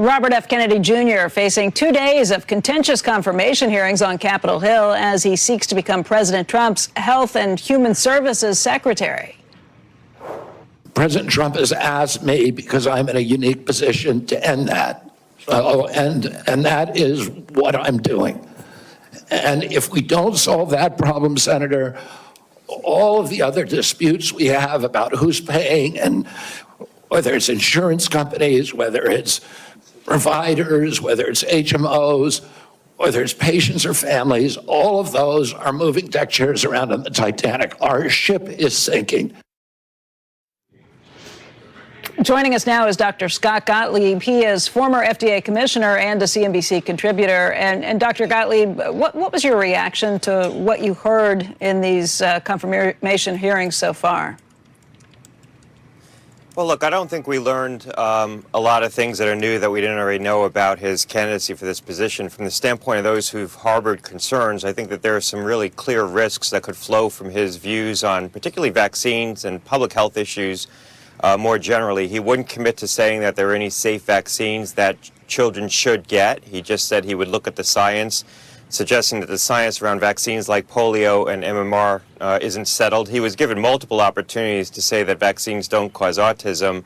Robert F. Kennedy Jr. facing 2 days of contentious confirmation hearings on Capitol Hill as he seeks to become President Trump's Health and Human Services Secretary. President Trump has asked me, because I'm in a unique position, to end that. And that is what I'm doing. And if we don't solve that problem, Senator, all of the other disputes we have about who's paying, and whether it's insurance companies, whether it's providers, whether it's HMOs, whether it's patients or families, all of those are moving deck chairs around on the Titanic. Our ship is sinking. Joining us now is Dr. Scott Gottlieb. He is former FDA commissioner and a CNBC contributor. And Dr. Gottlieb, what was your reaction to what you heard in these confirmation hearings so far? Well, look, I don't think we learned a lot of things that are new that we didn't already know about his candidacy for this position. From the standpoint of those who've harbored concerns, I think that there are some really clear risks that could flow from his views on particularly vaccines and public health issues more generally. He wouldn't commit to saying that there are any safe vaccines that children should get. He just said he would look at the science, suggesting that the science around vaccines like polio and MMR isn't settled. He was given multiple opportunities to say that vaccines don't cause autism,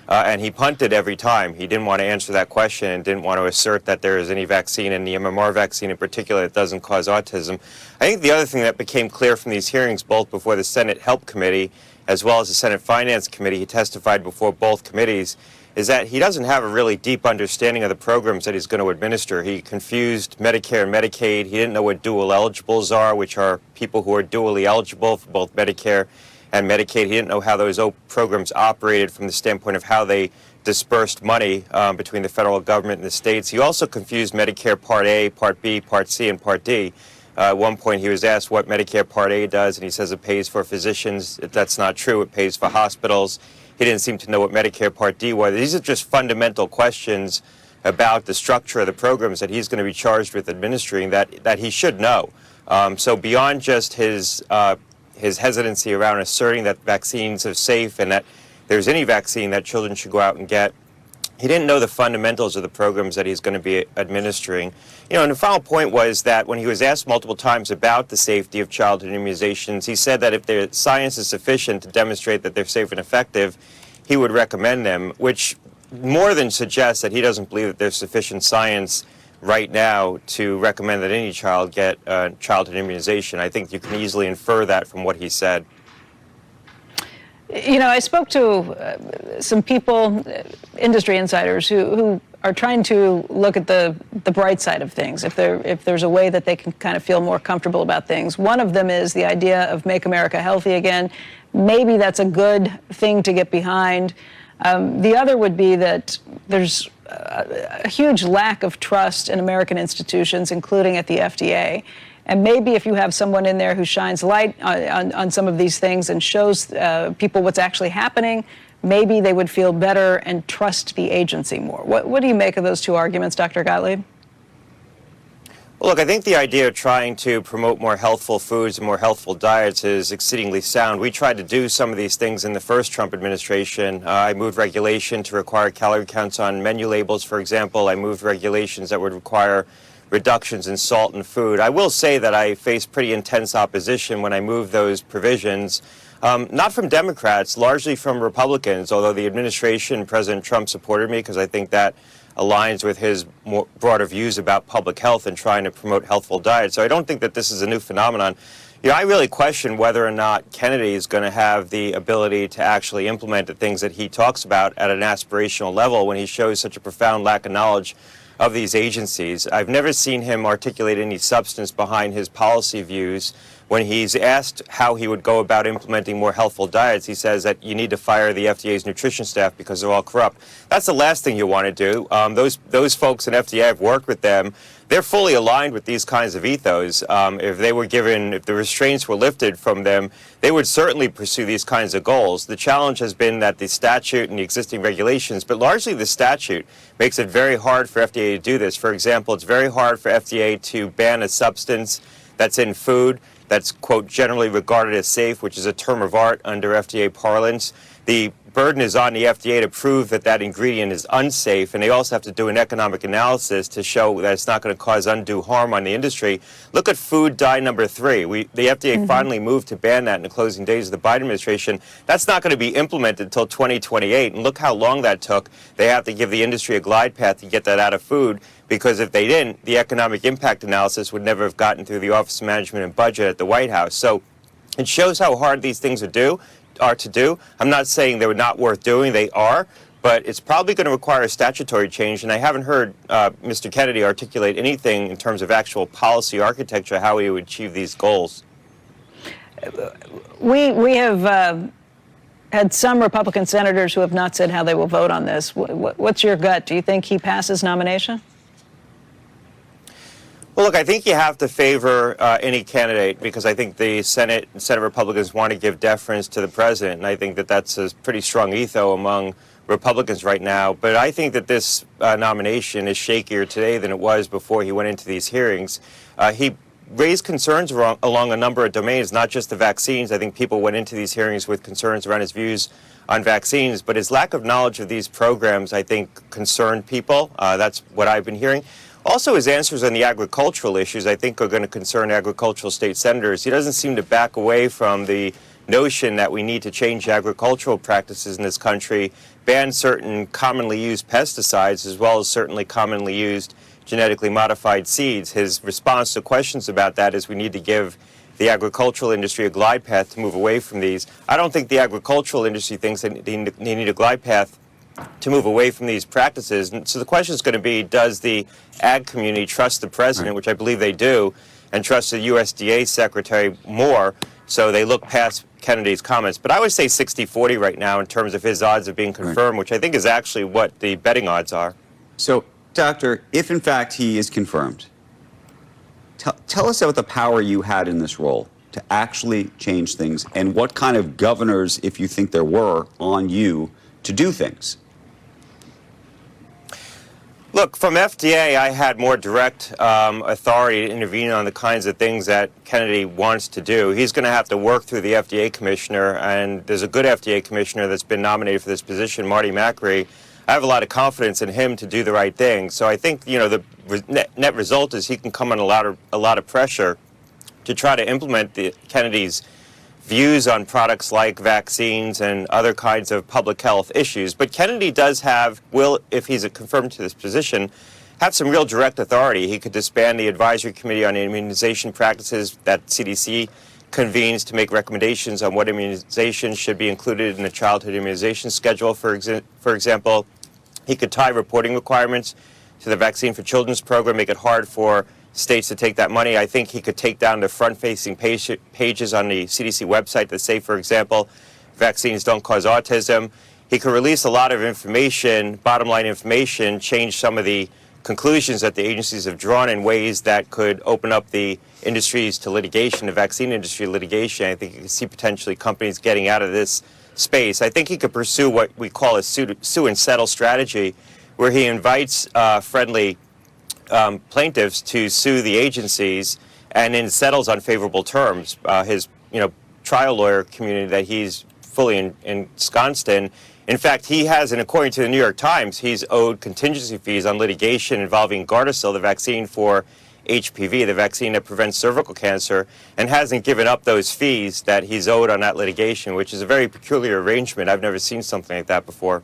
and he punted every time. He didn't want to answer that question and didn't want to assert that there is any vaccine, and the MMR vaccine in particular, that doesn't cause autism. I think the other thing that became clear from these hearings, both before the Senate Help Committee as well as the Senate Finance Committee, he testified before both committees, is that he doesn't have a really deep understanding of the programs that he's going to administer. He confused Medicare and Medicaid. He didn't know what dual eligibles are, which are people who are dually eligible for both Medicare and Medicaid. He didn't know how those programs operated from the standpoint of how they dispersed money between the federal government and the states. He also confused Medicare Part A, Part B, Part C, and Part D. At one point, he was asked what Medicare Part A does, and he says it pays for physicians. That's not true. It pays for hospitals. He didn't seem to know what Medicare Part D was. These are just fundamental questions about the structure of the programs that he's going to be charged with administering that he should know. So beyond just his hesitancy around asserting that vaccines are safe and that there's any vaccine that children should go out and get, he didn't know the fundamentals of the programs that he's going to be administering. You know, and the final point was that when he was asked multiple times about the safety of childhood immunizations, he said that if the science is sufficient to demonstrate that they're safe and effective, he would recommend them, which more than suggests that he doesn't believe that there's sufficient science right now to recommend that any child get childhood immunization. I think you can easily infer that from what he said. You know, I spoke to some people, industry insiders, who are trying to look at the bright side of things, if there's a way that they can kind of feel more comfortable about things. One of them is the idea of Make America Healthy Again. Maybe that's a good thing to get behind. The other would be that there's a huge lack of trust in American institutions, including at the FDA. And maybe if you have someone in there who shines light on some of these things and shows people what's actually happening, maybe they would feel better and trust the agency more. What do you make of those two arguments, Dr. Gottlieb? Well, look, I think the idea of trying to promote more healthful foods and more healthful diets is exceedingly sound. We tried to do some of these things in the first Trump administration. I moved regulation to require calorie counts on menu labels, for example. I moved regulations that would require reductions in salt in food. I will say that I faced pretty intense opposition when I moved those provisions, not from Democrats, largely from Republicans, although the administration, President Trump, supported me because I think that aligns with his more broader views about public health and trying to promote healthful diets. So I don't think that this is a new phenomenon. You know, I really question whether or not Kennedy is going to have the ability to actually implement the things that he talks about at an aspirational level when he shows such a profound lack of knowledge of these agencies. I've never seen him articulate any substance behind his policy views. When he's asked how he would go about implementing more healthful diets, he says that you need to fire the FDA's nutrition staff because they're all corrupt. That's the last thing you want to do. Those folks in FDA, I've worked with them. They're fully aligned with these kinds of ethos. If the restraints were lifted from them, they would certainly pursue these kinds of goals. The challenge has been that the statute and the existing regulations, but largely the statute, makes it very hard for FDA to do this. For example, it's very hard for FDA to ban a substance that's in food that's, quote, generally regarded as safe, which is a term of art under FDA parlance. The burden is on the FDA to prove that that ingredient is unsafe, and they also have to do an economic analysis to show that it's not going to cause undue harm on the industry. Look at food dye number 3. The FDA finally moved to ban that in the closing days of the Biden administration. That's not going to be implemented until 2028, and look how long that took. They have to give the industry a glide path to get that out of food, because if they didn't, the economic impact analysis would never have gotten through the Office of Management and Budget at the White House. So it shows how hard these things are to do. I'm not saying they were not worth doing. They are. But it's probably going to require a statutory change. And I haven't heard Mr. Kennedy articulate anything in terms of actual policy architecture, how he would achieve these goals. We have had some Republican senators who have not said how they will vote on this. What's your gut? Do you think he passes nomination? Well, look, I think you have to favor any candidate, because I think the Senate Republicans want to give deference to the president, and I think that that's a pretty strong ethos among Republicans right now. But I think that this nomination is shakier today than it was before he went into these hearings. He raised concerns along a number of domains, not just the vaccines. I think people went into these hearings with concerns around his views on vaccines, but his lack of knowledge of these programs, I think, concerned people. That's what I've been hearing. Also, his answers on the agricultural issues, I think, are going to concern agricultural state senators. He doesn't seem to back away from the notion that we need to change agricultural practices in this country, ban certain commonly used pesticides, as well as certainly commonly used genetically modified seeds. His response to questions about that is we need to give the agricultural industry a glide path to move away from these. I don't think the agricultural industry thinks they need a glide path to move away from these practices. And so the question is going to be, does the ag community trust the president, which I believe they do, and trust the USDA secretary more, so they look past Kennedy's comments? But I would say 60-40 right now in terms of his odds of being confirmed, which I think is actually what the betting odds are. So, Doctor, if in fact he is confirmed, tell us about the power you had in this role to actually change things, and what kind of governors, if you think there were, on you to do things. Look, from FDA, I had more direct authority to intervene on the kinds of things that Kennedy wants to do. He's going to have to work through the FDA commissioner, and there's a good FDA commissioner that's been nominated for this position, Marty McCreary. I have a lot of confidence in him to do the right thing. So I think, you know, the net result is he can come under a lot of pressure to try to implement Kennedy's views on products like vaccines and other kinds of public health issues. But Kennedy does will, if he's confirmed to this position, have some real direct authority. He could disband the advisory committee on immunization practices that CDC convenes to make recommendations on what immunizations should be included in the childhood immunization schedule, for example. He could tie reporting requirements to the Vaccine for Children's program, make it hard for states to take that money. I think he could take down the front-facing pages on the CDC website that say, for example, vaccines don't cause autism. He could release a lot of information, bottom-line information, change some of the conclusions that the agencies have drawn in ways that could open up the industries to litigation, the vaccine industry litigation. I think you can see potentially companies getting out of this space. I think he could pursue what we call a sue and settle strategy, where he invites friendly plaintiffs to sue the agencies and then settles on favorable terms. His trial lawyer community that he's fully ensconced in. In fact, he has, and according to the New York Times, he's owed contingency fees on litigation involving Gardasil, the vaccine for HPV, the vaccine that prevents cervical cancer, and hasn't given up those fees that he's owed on that litigation, which is a very peculiar arrangement. I've never seen something like that before.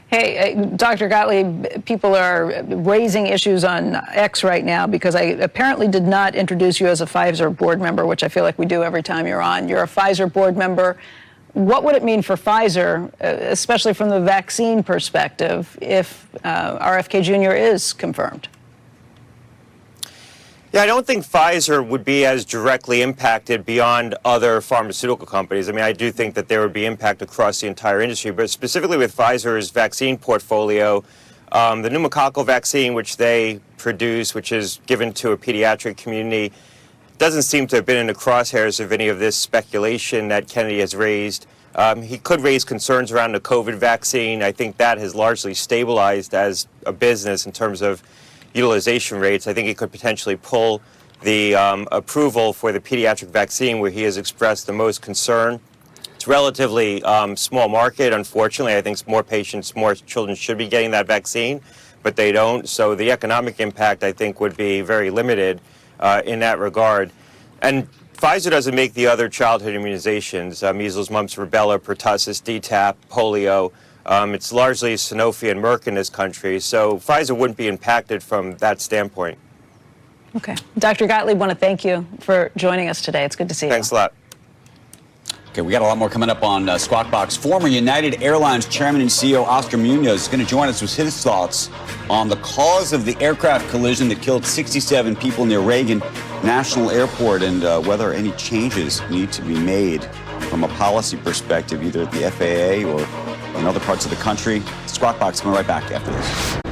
Hey, Dr. Gottlieb, people are raising issues on X right now because I apparently did not introduce you as a Pfizer board member, which I feel like we do every time you're on. You're a Pfizer board member. What would it mean for Pfizer, especially from the vaccine perspective, if RFK Jr. is confirmed? Yeah, I don't think Pfizer would be as directly impacted beyond other pharmaceutical companies. I mean, I do think that there would be impact across the entire industry, but specifically with Pfizer's vaccine portfolio, the pneumococcal vaccine, which they produce, which is given to a pediatric community, doesn't seem to have been in the crosshairs of any of this speculation that Kennedy has raised. He could raise concerns around the COVID vaccine. I think that has largely stabilized as a business in terms of utilization rates. I think he could potentially pull the approval for the pediatric vaccine, where he has expressed the most concern. It's relatively small market. Unfortunately, I think more patients, more children should be getting that vaccine, but they don't. So the economic impact, I think, would be very limited in that regard. And Pfizer doesn't make the other childhood immunizations, measles, mumps, rubella, pertussis, DTaP, polio. It's largely Sanofi and Merck in this country, so Pfizer wouldn't be impacted from that standpoint. Okay. Dr. Gottlieb, want to thank you for joining us today. It's good to see you. Thanks a lot. Okay, we got a lot more coming up on Squawk Box. Former United Airlines Chairman and CEO Oscar Munoz is going to join us with his thoughts on the cause of the aircraft collision that killed 67 people near Reagan National Airport and whether any changes need to be made from a policy perspective, either at the FAA or in other parts of the country. Squawk Box coming right back after this.